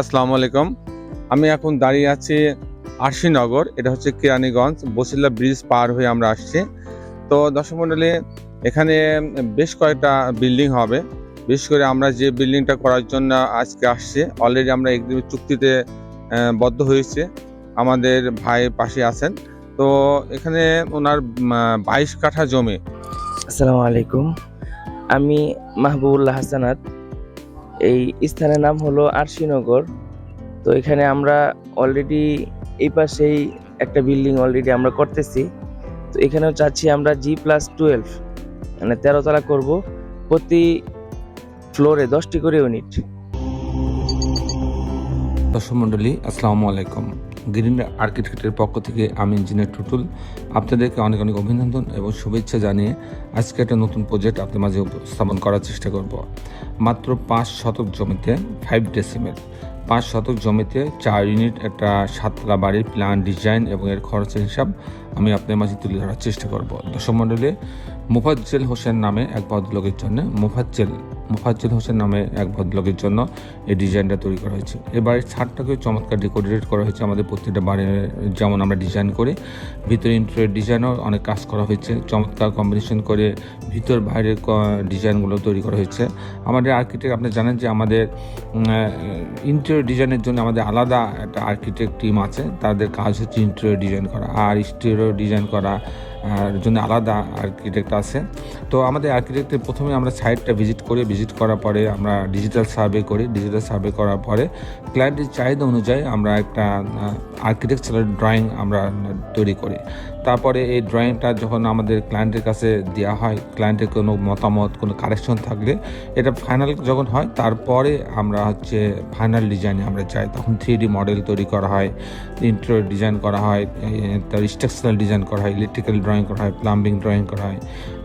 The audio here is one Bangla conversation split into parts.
আসসালামু আলাইকুম। আমি এখন দাঁড়িয়ে আছি আরশিনগর, এটা হচ্ছে কেরানীগঞ্জ বছিলা ব্রিজ পার হয়ে আমরা আসছি। তো দর্শক মণ্ডলী, এখানে বেশ কয়েকটা বিল্ডিং হবে। বিশেষ করে আমরা যে বিল্ডিংটা করার জন্য আজকে আসছি, অলরেডি আমরা এগ্রিমেন্ট চুক্তিতে বদ্ধ হয়েছে। আমাদের ভাই পাশে আছেন। তো এখানে ওনার 22 কাঠা জমি। আসসালামু আলাইকুম, আমি মাহবুবুল্লাহ হাসানাত। এই স্থানের নাম হলো আরশিনগর। তো এখানে আমরা অলরেডি এই পাশেই একটা বিল্ডিং অলরেডি আমরা করতেছি। তো এখানেও চাচ্ছি আমরা G+12 মানে 13 তলা করব, প্রতি ফ্লোরে 10টি করে ইউনিট। দর্শক মণ্ডলী, আসসালামু আলাইকুম। গ্রিন আর্কিটেক্টের পক্ষ থেকে আমি ইঞ্জিনিয়ার টুটুল আপনাদেরকে অনেক অনেক অভিনন্দন এবং শুভেচ্ছা জানিয়ে আজকে একটা নতুন প্রজেক্ট আপনাদের মাঝে উপস্থাপন করার চেষ্টা করব। মাত্র 5 শতক জমিতে 5 ডেসিমেল 5 শতক জমিতে 4 ইউনিট একটা 7 তলা বাড়ির প্ল্যান, ডিজাইন এবং এর খরচের হিসাব আমি আপনার মাঝে তুলে ধরার চেষ্টা করব। দর্শক মণ্ডলী, মোফাজ্জেল হোসেন নামে এক ভদ্রলোকের জন্য মোফাজ্জেল হোসেন নামে এক ভদ্রলোকের জন্য এই ডিজাইনটা তৈরি করা হয়েছে। এই বাড়ির ছাদটাকে চমৎকার ডেকোরেট করা হয়েছে। আমাদের প্রত্যেকটা বাড়ির যেমন আমরা ডিজাইন করি, ভিতরে ইন্টেরিয়র ডিজাইনও অনেক কাজ করা হয়েছে। চমৎকার কম্বিনেশন করে ভিতর বাইরের ডিজাইনগুলো তৈরি করা হয়েছে। আমাদের আর্কিটেক্ট, আপনি জানেন যে আমাদের ইন্টেরিয়র ডিজাইনের জন্য আমাদের আলাদা একটা আর্কিটেক্ট টিম আছে। তাদের কাজ হচ্ছে ইন্টেরিয়র ডিজাইন করা, আর এক্সটেরিয়র ডিজাইন করা জন্য আলাদা আর্কিটেক্ট আছে। তো আমাদের আর্কিটেক্টের প্রথমে আমরা সাইটটা ভিজিট করার পরে আমরা ডিজিটাল সার্ভে করার পরে ক্লায়েন্টের চাহিদা অনুযায়ী আমরা একটা আর্কিটেকচারাল ড্রয়িং আমরা তৈরি করি। তারপরে এই ড্রয়িংটা যখন আমাদের ক্লায়েন্টের কাছে দেওয়া হয়, ক্লায়েন্টের কোনো মতামত, কোনো কারেকশন থাকলে এটা ফাইনাল যখন হয়, তারপরে আমরা ফাইনাল ডিজাইনে আমরা যাই। তখন 3D মডেল তৈরি করা হয়, ইন্টেরিয়র ডিজাইন করা হয়, তার স্ট্রাকচারাল ডিজাইন করা হয়, ইলেকট্রিক্যাল ড্রয়িং করা হয়, প্লাম্বিং ড্রয়িং করা হয়,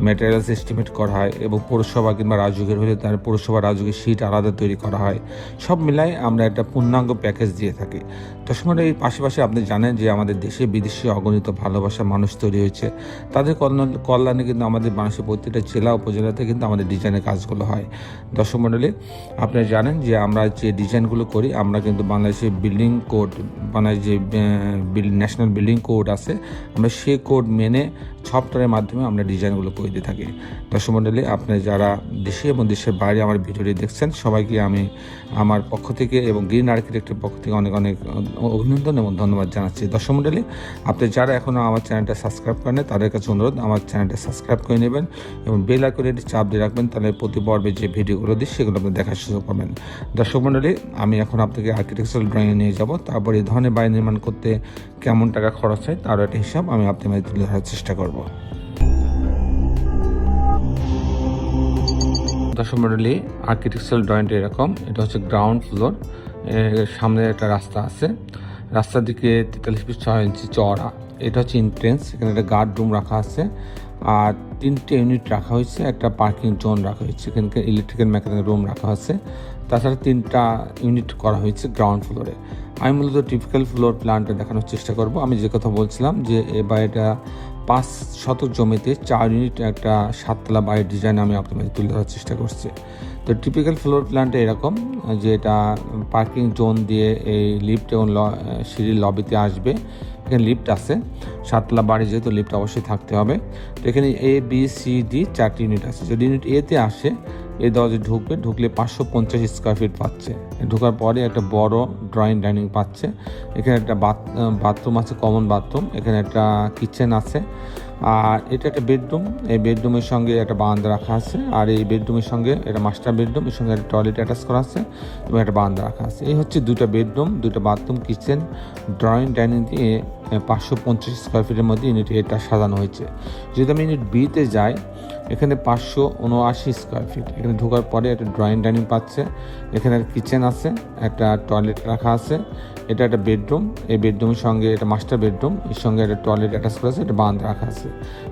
ম্যাটেরিয়ালস এস্টিমেট করা হয় এবং পৌরসভা কিংবা রাজুকের হলে তার পৌরসভা রাজুকের শীট আলাদা তৈরি করা হয়। সব মিলাই আমরা একটা পূর্ণাঙ্গ প্যাকেজ দিয়ে থাকি। তার সঙ্গে এই পাশাপাশি আপনি জানেন যে আমাদের দেশে বিদেশে অগণিত ভালোবাসা মানুষ তৈরি হয়েছে। তাদের কল্যাণে কিন্তু আমাদের মানুষের প্রত্যেকটা জেলা উপজেলাতে কিন্তু আমাদের ডিজাইনের কাজগুলো হয়। দর্শক মণ্ডলী, আপনারা জানেন যে আমরা যে ডিজাইনগুলো করি, আমরা কিন্তু বাংলাদেশের বিল্ডিং কোড, বাংলাদেশ যে ন্যাশনাল বিল্ডিং কোড আছে, আমরা সেই কোড মেনে সফটওয়্যারের মাধ্যমে আমরা ডিজাইনগুলো করে দিয়ে থাকি। দর্শক মণ্ডলী, আপনারা যারা দেশে এবং দেশের বাইরে আমার ভিডিওটি দেখছেন, সবাইকে আমি আমার পক্ষ থেকে এবং গ্রিন আর্কিটেক্টের পক্ষ থেকে অনেক অনেক অভিনন্দন এবং ধন্যবাদ জানাচ্ছি। দর্শক মণ্ডলী, আপনি যারা এখনও আমার চ্যানেলটা সাবস্ক্রাইব করেন, তাদের কাছে অনুরোধ আমার চ্যানেলটা সাবস্ক্রাইব করে নেবেন এবং বেল আইকনটি চাপ দিয়ে রাখবেন, তাহলে প্রতি পর্বে যে ভিডিওগুলো দিই সেগুলো আপনি দেখার সুযোগ পাবেন। দর্শক মণ্ডলী, আমি এখন আপনাকে আর্কিটেকচারাল ড্রয়িংয়ে নিয়ে যাব। তারপর এই ধরনের বাড়ি নির্মাণ করতে কেমন টাকা খরচ হয় তার একটা হিসাব আমি আপনার মাঝে তুলে ধরার চেষ্টা করব। দর্শক মণ্ডলী, আর্কিটেকচারাল ড্রয়িংটা এরকম। এটা হচ্ছে গ্রাউন্ড ফ্লোর, সামনে একটা রাস্তা আছে, রাস্তার দিকে 43 ফিট 6 ইঞ্চি চওড়া। এটা হচ্ছে এন্ট্রেন্স, এখানে একটা গার্ড রুম রাখা আছে আর 3টে ইউনিট রাখা হয়েছে, একটা পার্কিং জোন রাখা হয়েছে, এখানকে ইলেকট্রিক্যাল মেকানিক্যাল রুম রাখা আছে। তাছাড়া 3টা ইউনিট করা হয়েছে গ্রাউন্ড ফ্লোরে। আমি মূলত টিপিক্যাল ফ্লোর প্ল্যানটা দেখানোর চেষ্টা করব। আমি যে কথা বলছিলাম যে এবার এটা 5 শতক জমিতে 4 ইউনিট একটা 7 তলা বাড়ির ডিজাইন আমি আপনাদের তুলে ধরার চেষ্টা করছি। তো টিপিক্যাল ফ্লোর প্ল্যানটা এরকম যে এটা পার্কিং জোন দিয়ে এই লিফট এবং সিঁড়ির লবিতে আসবে। এখানে লিফট আছে, 7 তলা বাড়ি যেহেতু লিফট অবশ্যই থাকতে হবে। তো এখানে ABCD 4টি ইউনিট আছে। যদি ইউনিট এতে আসে, এই দরজায় ঢুকলে 550 স্কোয়ার ফিট পাচ্ছে। ঢোকার পরে একটা বড় ড্রয়িং ডাইনিং পাচ্ছে। এখানে একটা বাথরুম আছে, কমন বাথরুম। এখানে একটা কিচেন আছে আর এটা একটা বেডরুম। এই বেডরুমের সঙ্গে একটা বারান্দা রাখা আছে আর এই বেডরুমের সঙ্গে এটা মাস্টার বেডরুম, এর সঙ্গে একটা টয়লেট অ্যাটাচ করা আছে এবং একটা বারান্দা রাখা আছে। এই হচ্ছে 2টা বেডরুম, 2টা বাথরুম, কিচেন, ড্রয়িং ডাইনিং দিয়ে 550 স্কোয়ার ফিটের মধ্যে ইউনিট এটা সাজানো হয়েছে। যদি আমি ইউনিট বিতে যাই, এখানে 579 স্কোয়ার ফিট। এখানে ঢোকার পরে একটা ড্রয়িং ডাইনিং পাচ্ছে, এখানে কিচেন আছে, একটা টয়লেট রাখা আছে, এটা একটা বেডরুম, এই বেডরুমের সঙ্গে এটা মাস্টার বেডরুম, এর সঙ্গে একটা টয়লেট অ্যাটাচ করা আছে, একটা বারান্দা রাখা আছে।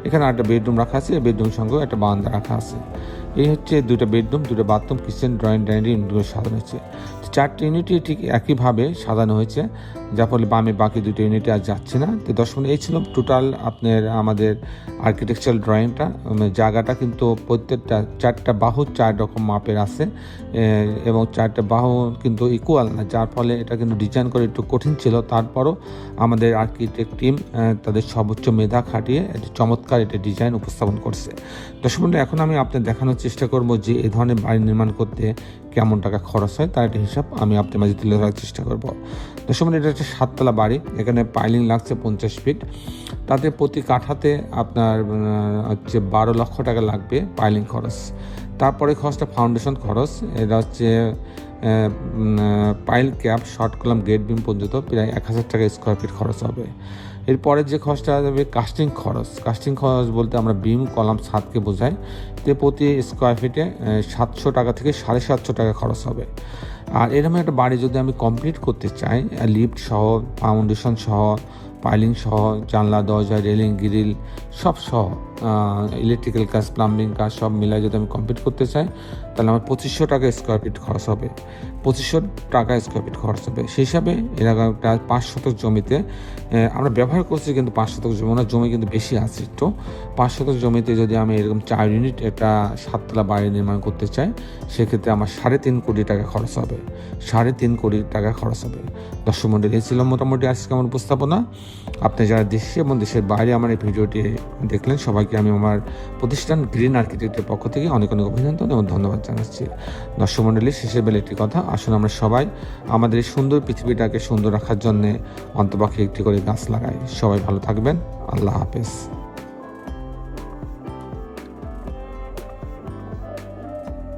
এখানে একটা বেডরুম রাখা আছে, এই বেডরুমের সঙ্গেও একটা বারান্দা রাখা আছে। এই হচ্ছে 2টা বেডরুম, 2টা বাথরুম, কিচেন, ড্রয়িং ডাইনিং ইউনিটগুলো সাজানো হচ্ছে। 4টি ইউনিটই ঠিক একইভাবে সাজানো হয়েছে, যার ফলে বামে বাকি 2টি ইউনিটে আর যাচ্ছে না। তো দর্শক, এই ছিল টোটাল আপনার আমাদের আর্কিটেকচারাল ড্রয়িংটা। জায়গাটা কিন্তু প্রত্যেকটা 4টা বাহু 4 রকম মাপের আছে এবং 4টা বাহু কিন্তু ইকুয়াল না, যার ফলে এটা কিন্তু ডিজাইন করে একটু কঠিন ছিল। তারপরও আমাদের আর্কিটেক্ট টিম তাদের সর্বোচ্চ মেধা খাটিয়ে এটি চমৎকার এটা ডিজাইন উপস্থাপন করছে। দর্শক বন্ধু, এখন আমি আপনাদের দেখানোর চেষ্টা করব যে এই ধরনের বাড়ি নির্মাণ করতে কেমন টাকা খরচ হয়, তার একটা হিসাব আমি আপনার মাঝে তুলে ধরার চেষ্টা করব। দর্শক বন্ধু, এটা একটা 7তলা বাড়ি, এখানে পাইলিং লাগছে 50 ফিট, তাতে প্রতি কাঠাতে আপনার হচ্ছে 12 লক্ষ টাকা লাগবে পাইলিং খরচ। তারপরে খরচটা ফাউন্ডেশন খরচ, এটা হচ্ছে pile cap, short column, grade beam পর্যন্ত প্রায় 1000 টাকা স্কোয়ার ফিট খরচ হবে। এরপরে যে খরচটা যাবে কাস্টিং খরচ। কাস্টিং খরচ বলতে আমরা বিম, কলাম, ছাদকে বোঝাই। তো প্রতি স্কোয়ার ফিটে 700 টাকা থেকে 750 টাকা খরচ হবে। আর এরকম একটা বাড়ি যদি আমি কমপ্লিট করতে চাই, লিফট সহ, ফাউন্ডেশন সহ, পাইলিং সহ, জানলা, দরজা, রেলিং, গ্রিল সব সহ, ইলেকট্রিক্যাল কাজ, প্লাম্বিং কাজ সব মিলাই যদি আমি কমপ্লিট করতে চাই, তাহলে আমার 2500 টাকা স্কোয়ার ফিট খরচ হবে। 2500 টাকা স্কোয়ার ফিট খরচ হবে। সেই হিসাবে এরকম একটা 5 শতক জমিতে আমরা ব্যবহার করছি, কিন্তু 5 শতক জমি, ওনার জমি কিন্তু বেশি আছে একটু। 5 শতক জমিতে যদি আমি এরকম 4 ইউনিট একটা 7তলা বাড়ি নির্মাণ করতে চাই, সেক্ষেত্রে আমার 3.5 কোটি টাকা খরচ হবে। 3.5 কোটি টাকা খরচ হবে। দর্শক মণ্ডলী, এই ছিল মোটামুটি আজকে আমার উপস্থাপনা। আপনি যারা দেশে এবং দেশের বাইরে আমার এই ভিডিওটি দেখলেন, সবাইকে আমি আমার প্রতিষ্ঠান গ্রিন আর্কিটেক্টের পক্ষ থেকে অনেক অনেক অভিনন্দন এবং ধন্যবাদ জানাচ্ছি। দর্শক মণ্ডলী, শেষের বেলা একটি কথা, আসুন আমরা সবাই আমাদের এই সুন্দর পৃথিবীটাকে সুন্দর রাখার জন্য অন্তপক্ষে একটি করে গাছ লাগাই। সবাই ভালো থাকবেন। আল্লাহ হাফেজ।